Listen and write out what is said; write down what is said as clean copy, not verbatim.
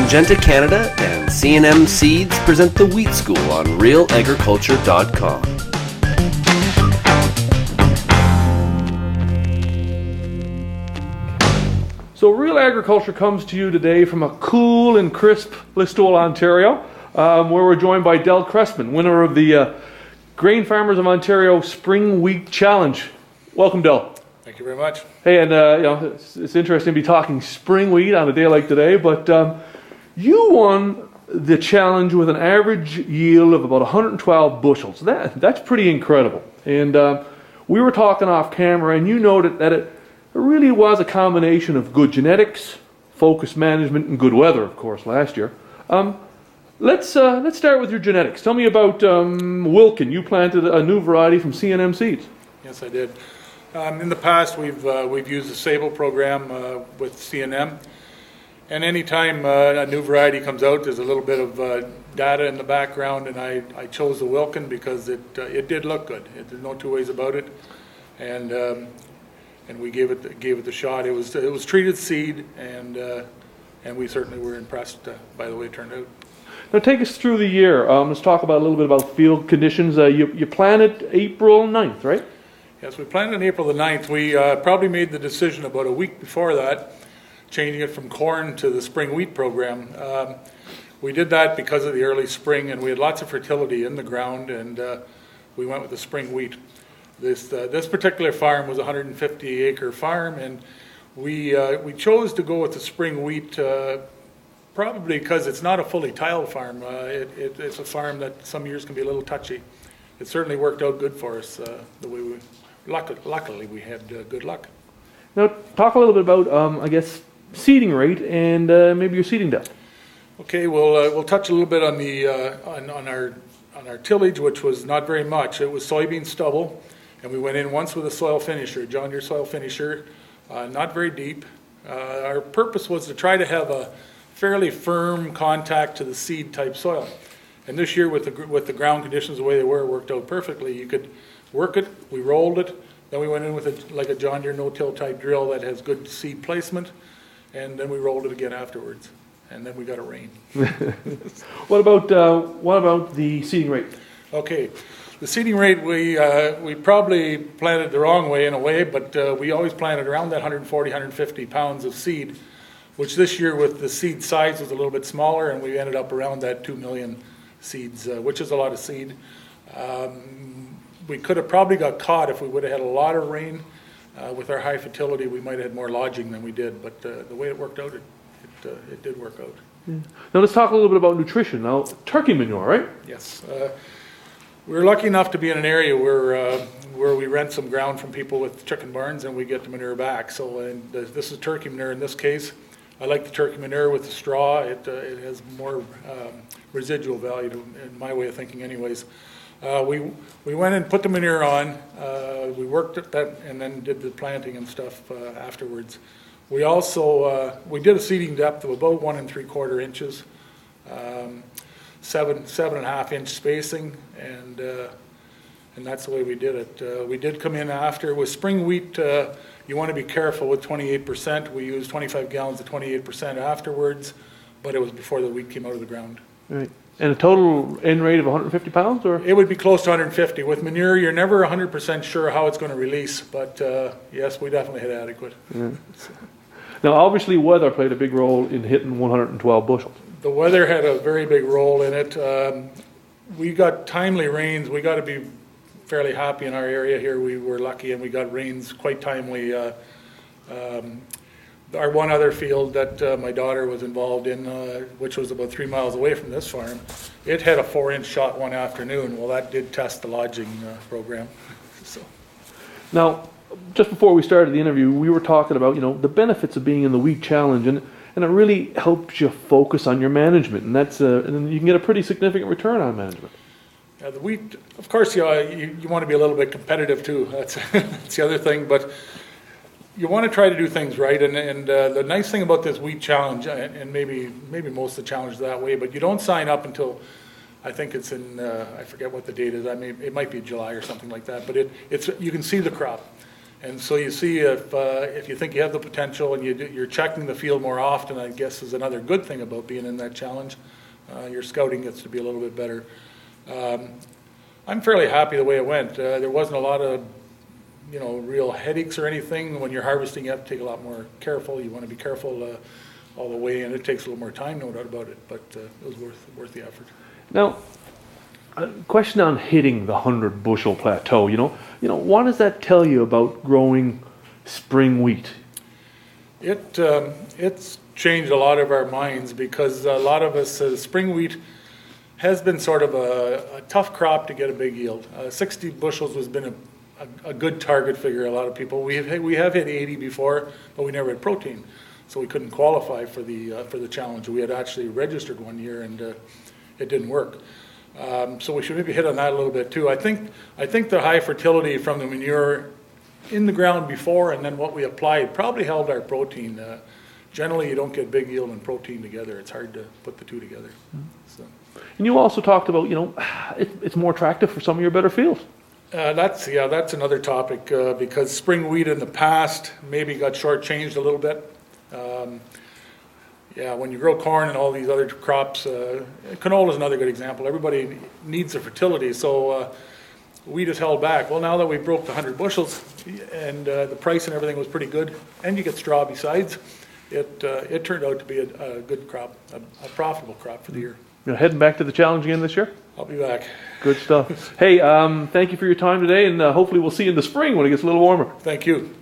Syngenta Canada and C&M Seeds present the Wheat School on RealAgriculture.com. So Real Agriculture comes to you today from a cool and crisp Listowel, Ontario, where we're joined by Del Cressman, winner of the Grain Farmers of Ontario Spring Wheat Challenge. Welcome, Del. Thank you very much. Hey, and it's interesting to be talking spring wheat on a day like today, but you won the challenge with an average yield of about 112 bushels. That's pretty incredible. And we were talking off camera, and you noted that it really was a combination of good genetics, focus management, and good weather, of course, last year. Let's start with your genetics. Tell me about Wilkin. You planted a new variety from C&M Seeds. Yes, I did. In the past, we've used the Sable program with C&M, and anytime a new variety comes out, there's a little bit of data in the background, and I chose the Wilkin because it did look good. There's no two ways about it, and we gave it the shot. It was treated seed, and we certainly were impressed by the way it turned out. Now take us through the year. Let's talk about a little bit about field conditions. You planted April 9th, right? Yes, we planted on April the 9th. We probably made the decision about a week before that, changing it from corn to the spring wheat program. We did that because of the early spring, and we had lots of fertility in the ground, and we went with the spring wheat. This particular farm was a 150-acre farm, and we chose to go with the spring wheat probably because it's not a fully tiled farm. It's a farm that some years can be a little touchy. It certainly worked out good for us the way we. Luckily, we had good luck. Now, talk a little bit about, I guess, seeding rate and maybe your seeding depth. Okay, we'll touch a little bit on the on our tillage, which was not very much. It was soybean stubble, and we went in once with a soil finisher, John Deere soil finisher, not very deep. Our purpose was to try to have a fairly firm contact to the seed type soil, and this year with the ground conditions the way they were, it worked out perfectly. You could work it, we rolled it, then we went in with a John Deere no-till type drill that has good seed placement, and then we rolled it again afterwards, and then we got a rain. What about the seeding rate? Okay, the seeding rate, we probably planted the wrong way in a way, but we always planted around that 140, 150 pounds of seed, which this year with the seed size was a little bit smaller, and we ended up around that 2 million seeds, which is a lot of seed. We could have probably got caught if we would have had a lot of rain. With our high fertility, we might have had more lodging than we did, but the way it worked out, it did work out. Yeah. Now let's talk a little bit about nutrition. Now, turkey manure, right? Yes. We were lucky enough to be in an area where we rent some ground from people with chicken barns, and we get the manure back. So this is turkey manure in this case. I like the turkey manure with the straw. It has more residual value in my way of thinking anyways. We went and put the manure on, we worked at that and then did the planting and stuff afterwards. We also, we did a seeding depth of about 1 3/4 inches, 7.5 inch spacing, and that's the way we did it. We did come in after, with spring wheat, you want to be careful with 28%. We used 25 gallons of 28% afterwards, but it was before the wheat came out of the ground. Right. And a total end rate of 150 pounds, or? It would be close to 150. With manure, you're never 100% sure how it's going to release, but yes, we definitely had adequate. Yeah. Now, obviously, weather played a big role in hitting 112 bushels. The weather had a very big role in it. We got timely rains. We got to be fairly happy in our area here. We were lucky, and we got rains quite timely. Our one other field that my daughter was involved in, which was about 3 miles away from this farm, it had a 4-inch shot one afternoon. Well, that did test the lodging program. So. Now, just before we started the interview, we were talking about, the benefits of being in the wheat challenge, and it really helps you focus on your management, and and you can get a pretty significant return on management. Yeah, the wheat, of course, you want to be a little bit competitive too. That's the other thing, but you want to try to do things right, and the nice thing about this wheat challenge, and maybe most of the challenges that way, but you don't sign up until, I think it's in, I forget what the date is. It might be July or something like that, but it's you can see the crop. And so you see if you think you have the potential and you're checking the field more often, I guess is another good thing about being in that challenge. Your scouting gets to be a little bit better. I'm fairly happy the way it went. There wasn't a lot of real headaches or anything. When you're harvesting, you have to take a lot more careful. You want to be careful all the way, and it takes a little more time, no doubt about it. But it was worth the effort. Now, a question on hitting the 100 bushel plateau. What does that tell you about growing spring wheat? It's changed a lot of our minds because a lot of us, spring wheat has been sort of a tough crop to get a big yield. 60 bushels has been a good target figure. A lot of people we have hit 80 before, but we never had protein, so we couldn't qualify for the challenge. We had actually registered one year and it didn't work. So we should maybe hit on that a little bit too. I think the high fertility from the manure in the ground before and then what we applied probably held our protein. Generally, you don't get big yield and protein together. It's hard to put the two together. So. And you also talked about, it's more attractive for some of your better fields. That's another topic because spring wheat in the past maybe got shortchanged a little bit. When you grow corn and all these other crops, canola is another good example. Everybody needs the fertility, so wheat is held back. Well, now that we broke the 100 bushels and the price and everything was pretty good, and you get straw besides, it turned out to be a good crop, a profitable crop for the year. You're heading back to the challenge again this year? I'll be back. Good stuff. Hey, thank you for your time today, and hopefully we'll see you in the spring when it gets a little warmer. Thank you.